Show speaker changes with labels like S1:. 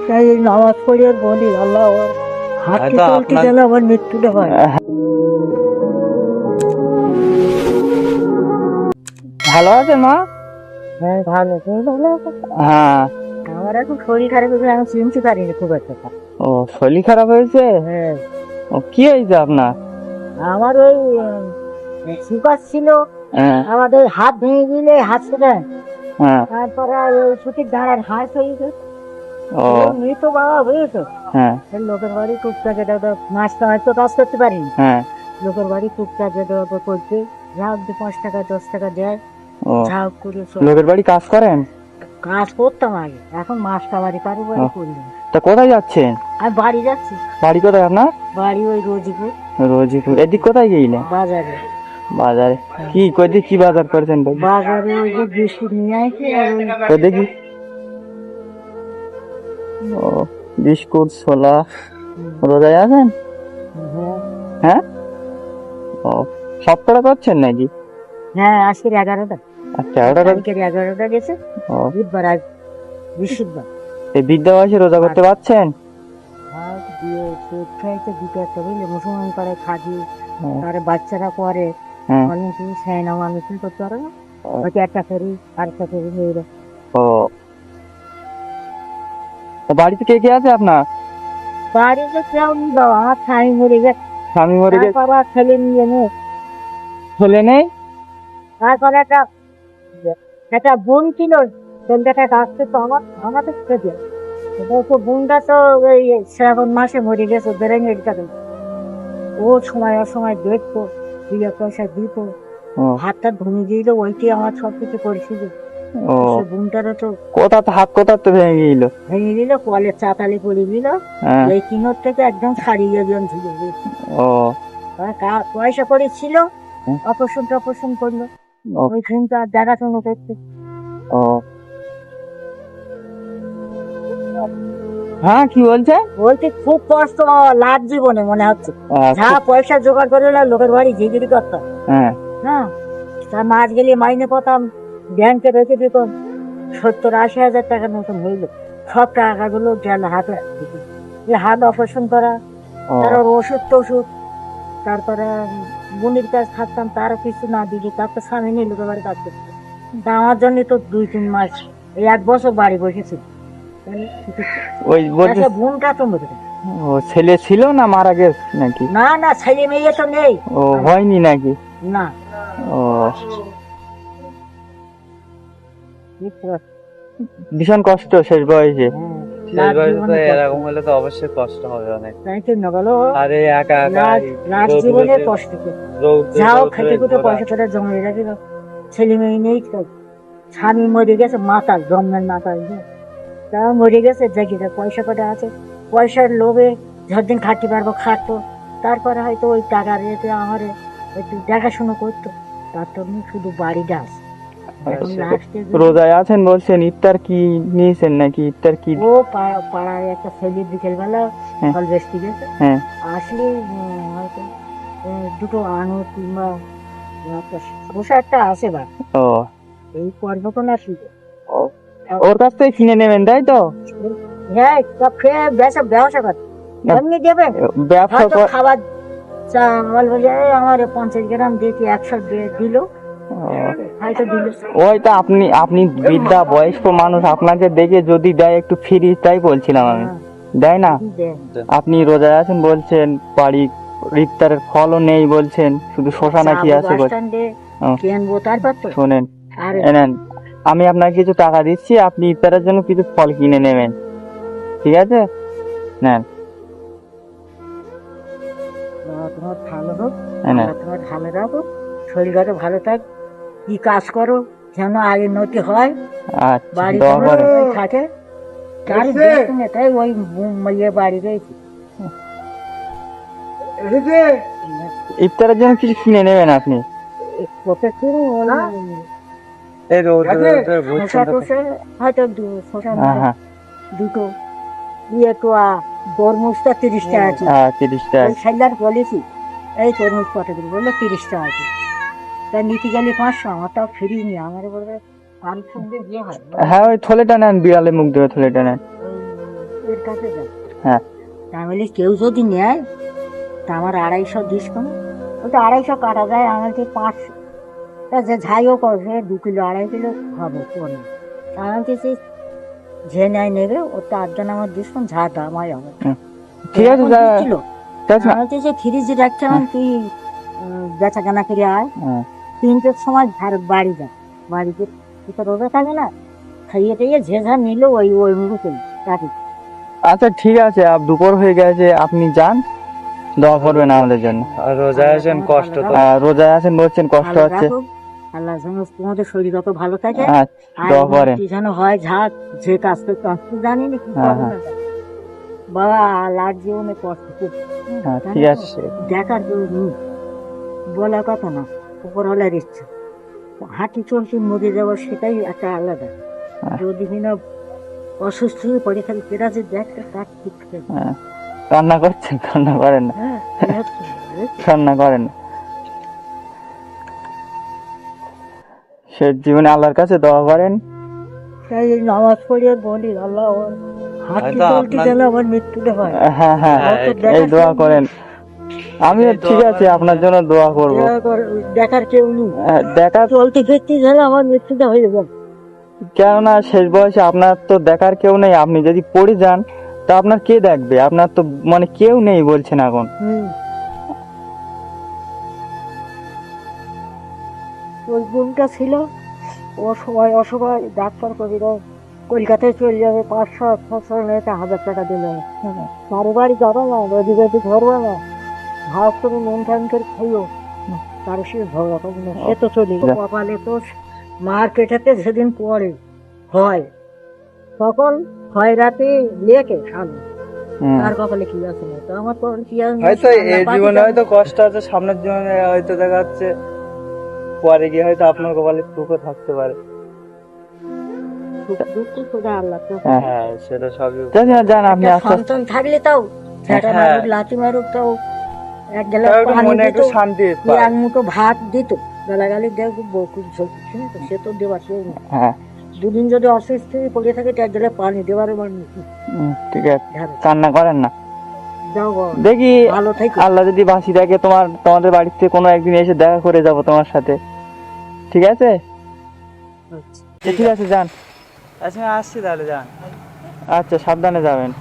S1: তাই নামাজ পড়ে আর বলি আল্লাহ আমার হাতটি চলতে গেলে আমার মৃত্যুটা হয়।
S2: ভালো আছেন মা?
S1: হ্যাঁ ভালো, তুমি ভালো আছো?
S2: হ্যাঁ।
S1: আমার এখন শরীর খারাপ হয়েছে, আমি চিনতে পারিনি খুব একটা।
S2: ও শরীর খারাপ হয়েছে?
S1: হ্যাঁ
S2: ও কি হয়েছে আপনার?
S1: আমার ওই সুগার ছিল,
S2: হ্যাঁ
S1: আমাদের হাত ভেঙে গেলে হাত ছেড়ে,
S2: হ্যাঁ।
S1: তারপরে ওই ছুটির ধারার হাঁস হয়ে গেছে।
S2: ও
S1: মৃত বাবা বুঝেছো,
S2: হ্যাঁ
S1: লোকের বাড়ি টুকটাক এটা মাছ কামাই তো কাজ করতে পারিনি,
S2: হ্যাঁ।
S1: লোকের বাড়ি টুকটাক এটা করতে যা 5 টাকা 10 টাকা দেয়,
S2: ও
S1: যা করে
S2: লোকের বাড়ি কাজ করেন?
S1: কাজ করতাম আগে, এখন মাছ কামারি পারি বাড়ি করি না।
S2: তা কোথায় যাচ্ছেন?
S1: আমি বাড়ি যাচ্ছি।
S2: বাড়ি কোথায় আপনার?
S1: বাড়ি ওই রোজিপুর
S2: রোজিপুর। এদিক কোথায় গেছিলেন?
S1: বাজারে।
S2: বাজারে কি কদিক কি বাজার করেছেন ভাই?
S1: বাজারে ওই যে বিস্কুট নিয়ে আসি আর ওই
S2: তো দেখি। ও বিস্কুট ছোলা। রোজায় আছেন?
S1: হ্যাঁ
S2: হ্যাঁ। ও সপ্তাহটা করছেন নাকি?
S1: হ্যাঁ আজকের 11টা,
S2: আচ্ছা 11টা।
S1: আজকের 11টা গেছে,
S2: ও
S1: বুধবার আজ বৃহস্পতিবার।
S2: এই বৃদ্ধা বয়সে রোজা করতে পারছেন?
S1: আর দিয়ে পেট খাইতে দুটো একটা বুঝলে মুসলমান পাড়ায় খাদি,
S2: ও,
S1: তার বাচ্চারা করে
S2: হ্যাঁ।
S1: অনেক কিছু খাই না, আমি কি করতে পারো না, হয়তো একটা করি আর একটা করি এইরকম।
S2: ও তা বাড়িতে কে কে আছে আপনার?
S1: বাড়িতে কেউ নেই বাবা, আমার স্বামী মরে গেছে,
S2: স্বামী মরে গেছে?
S1: তারপর আর ছেলে নিয়ে নেই,
S2: ছেলে নেই?
S1: তারপরে একটা বোন ছিল, ছেলেটা আসতে তো আমাদের থেকে তো বোনটা তো ওই শ্রাবণ মাসে মরে গেছে, বেড়ে কারণ ও সময় অসময় দেখতো, 2 পয়সা দিত,
S2: ও
S1: হাতটা ভেঙে দিল, ওইটি আমার সব কিছু করেছিল।
S2: ও
S1: সে বোনটারও তো
S2: কোথা তো হাত কোথা তো ভেঙে গেল?
S1: ভেঙে দিল, কলের চাতালে পড়ে দিল,
S2: হ্যাঁ।
S1: এই কিনোর থেকে একদম ছাড়িয়ে গেল ছিল।
S2: ও
S1: পয়সা করেছিল,
S2: হুম।
S1: অপারেশন টপারেশন করলো,
S2: ও
S1: ওইখানটা দেখাশোনা করতে।
S2: ও হ্যাঁ কি বলছে?
S1: বলতে খুব কষ্ট লাভ জীবনে মনে হচ্ছে, যা পয়সা জোগাড় করে লোকের বাড়ি ঝিঝিরি করতাম,
S2: হ্যাঁ
S1: হ্যাঁ তা মাস গেলে মাইনে পেতাম, ব্যাংকে রেখে দিতাম 70-80 হাজার টাকার মতন হইলো, সব টাকাগুলো গেল হাতে। হাত অপারেশন করা,
S2: ও
S1: তার ওষুধ টষুধ, তারপরে বোনের কাজ থাকতাম, তারও কিছু না দিলি, তারপর স্বামী নিয়ে লোকের বাড়ি কাজ করতো। তা আমার জন্য তো 2-3 মাস, এই 1 বছর বাড়ি বসেছিল।
S2: ওই বলছে
S1: বোনটা তো মরে গেছে।
S2: ও ছেলে ছিল না মারা গেছে নাকি?
S1: না না ছেলে মেয়ে তো নেই।
S2: ও হয়নি নাকি?
S1: না
S2: ও ভীষণ কষ্ট শেষ বয়সে।
S3: এরকম হলে তো অবশ্যই কষ্ট হবে অনেক। আরে একা একা
S1: লাস্ট জীবনে কষ্ট, যাও খেতে খুঁটে পয়সা করে জমে রাখি, ছেলে মেয়ে নেই তো, স্বামী মরে গেছে মাতাল, জন্মের মাতাল, তা মরে গেছে জায়গাটা পয়সা কটা আছে, পয়সার লোভে যতদিন খাটতে পারবো খাটতো, তারপরে হয়তো ওই টাকা রেখে আমার একটু দেখাশোনা করতো, তার তো শুধু বাড়িটা আছে।
S2: রোজায় আছেন বলছেন, ইফতার কি নিয়েছেন নাকি? ইফতার কি?
S1: ও পাড়ায় একটা ছেলে বিকেল বেলা
S2: হ্যাঁ।
S1: ফল বেচতে গেছে,
S2: হ্যাঁ
S1: আসলে হয়তো দুটো আঙুর কিংবা বসে একটা আছে বা
S2: ও
S1: এই করবো তো না শুধু।
S2: ওর কাছ থেকে কিনে নেবেন তাই তো?
S1: হ্যাঁ সব খেয়ে ব্যবসা করে এমনি দেবে,
S2: ব্যবসা
S1: হয়তো খাবার চাল বলে আমার 50 গ্রাম দিয়েছি 100 দিল, হয়তো দিল।
S2: ওই তো আপনি আপনি বৃদ্ধা বয়স্ক মানুষ, আপনাকে দেখে যদি দেয় একটু ফ্রি, তাই বলছিলাম আমি। দেয় না? আপনি রোজায় আছেন বলছেন, বাড়ি ইফতারের ফলও নেই বলছেন, শুধু শশা নাকি আছে বলছেন। শোনেন এনেন, আমি আপনাকে কিছু টাকা দিচ্ছি, আপনি ইফতারের জন্য কিছু ফল কিনে নেবেন, ঠিক আছে? নেন।
S1: তোমার ভালো হোক,
S2: হ্যাঁ।
S1: তোমার ভালো রাখো, শরীরটা ভালো থাক, কি কাজ করো যেন আগে উন্নতি হয়,
S2: আচ্ছা
S1: বাড়ি
S2: দোয়া করেন।
S1: থাকে, গাড়ি দেখতে নেই, তাই ওই ইয়ে বাড়ি রয়েছে।
S2: ইফতারের জন্য কিছু কিনে নেবেন আপনি।
S1: হয়তো
S2: হ্যাঁ
S1: দুটো ইয়ে তো তরমুজটা 30 টাকা আছে,
S2: 30 টাকা।
S1: সাইলার বলেছি এই তরমুজ কত দিন, বললো 30 টাকা আছে, তাই নিতে গেলে 500, আমারটাও ফিরি নি, আমার বলবে পান সঙ্গে বিয়ে হয়।
S2: হ্যাঁ ওই থলেটা নেন, বিড়ালে মুখ দেবে থলেটা নেন।
S1: এর কাছে যাও।
S2: হ্যাঁ
S1: তা আমি বলি কেউ যদি নেয় তা আমার 250 দিস কেন? ওটা 250 কাটা যায়, আমাকে 500, তা যে ঝাইও করবে 2 কিলো 2.5 কিলো হবে পরে। আমার কিছু যে নেয় নেবে, ওটা 8 জন আমার দিস কোন, যা দামাই হবে।
S2: ঠিক আছে
S1: ছিল
S2: চাচা।
S1: আমার কাছে ফ্রিজে রাখছিলাম, তুই বেচা কেনা করে আয়,
S2: হ্যাঁ
S1: 3টের সময় বাড়ি যা। বাড়িতে তো রোজা থাকে না, খাইয়ে টাইয়ে যে যা নিল ওই ওই মুখে রাখি।
S2: আচ্ছা ঠিক আছে, দুপুর হয়ে গেছে, আপনি যান, দোয়া করবেন আমাদের জন্য।
S3: আর রোজা আছেন, কষ্ট তো।
S2: রোজায় আছেন বলছেন, কষ্ট
S1: ভালো
S2: হচ্ছে।
S1: রাখো, আল্লাহ যেন তোমাদের শরীর যত ভালো থাকে। আর
S2: দোয়া করেন।
S1: কি যেন হয়, ঝাঁক যে কাজ করতে আসতে জানি না কি
S2: হ্যাঁ,
S1: করবো না। বাবা লাট জীবনে কষ্ট খুব।
S2: হ্যাঁ ঠিক আছে।
S1: দেখার কেউ নেই, বলা কথা না, উপর হলের ইচ্ছা। হাঁটি চলছি মরে যাওয়ার সেটাই একটা আলাদা। যদি কিনা অসুস্থ হয়ে পড়ে খালি পেরা যে দেখতে তার ঠিক থাকে।
S2: কান্না করছেন? কান্না করেন না,
S1: হ্যাঁ
S2: কান্না করেন না। সে জীবনে আল্লাহর কাছে দোয়া করেন।
S1: তাই এই নামাজ পড়িয়ে বলি আল্লাহ হাঁটি চলতে গেলে আমার মৃত্যুটা হয়।
S2: হ্যাঁ হ্যাঁ এই দোয়া করেন। আমিও ঠিক আছে আপনার জন্য দোয়া করব।
S1: দেখার কেউ নেই,
S2: দেখার
S1: চলতে ফিরতে গেলে আমার মৃত্যুটা হয়ে যাবে।
S2: কেননা শেষ বয়সে আপনার তো দেখার কেউ নেই, আপনি যদি পড়ে যান তা আপনার কে দেখবে? আপনার তো মানে কেউ নেই বলছেন এখন।
S1: ওই বোনটা ছিল, ও সবাই অসহায়, ডাক্তার কবিরা কলকাতায় চলে যাবে, 500-600 টাকা 1000 টাকা দিল। কারো বাড়ি যাবো না, রোজি রোজি ধরবো না, ভাব করে মন টান করে খাইও, কারো সে ঝগড়া করবো না, সে তো চলে কপালে তো মার্কেটেতে সেদিন পরে হয়, তখন হয় রাতে লেকে সামনে তার কপালে কি আছে না, তো আমার কপালে কি আছে?
S3: হয়তো এই জীবনে হয়তো কষ্ট আছে, সামনের জীবনে হয়তো দেখা যাচ্ছে পরে গিয়ে হয়তো আপনার কপালে সুখও থাকতে পারে।
S1: দুঃখ সোজা আল্লাহ তো।
S3: হ্যাঁ সেটা সবই।
S2: জান আপনি
S1: সন্তান থাকলে তাও ঝাঁটা মারুক লাঠি মারুক তাও এক গেলে
S3: মনে একটু শান্তি
S1: এক মুঠো ভাত দিত, গালাগালি দেখ বকুল সে তো দেওয়ার কেউ নেই। দুদিন যদি অসুস্থ হয়ে পড়ে থাকে এক গেলে পানি দেওয়ার
S2: ঠিক আছে, কান্না করেন না।
S1: যাও
S2: দেখি
S1: ভালো থেকে,
S2: আল্লাহ যদি বাঁচি থাকে তোমাদের বাড়িতে কোনো একদিন এসে দেখা করে যাব তোমার সাথে, ঠিক আছে? ঠিক আছে যান।
S3: আচ্ছা আসছি তাহলে, যান।
S2: আচ্ছা সাবধানে যাবেন।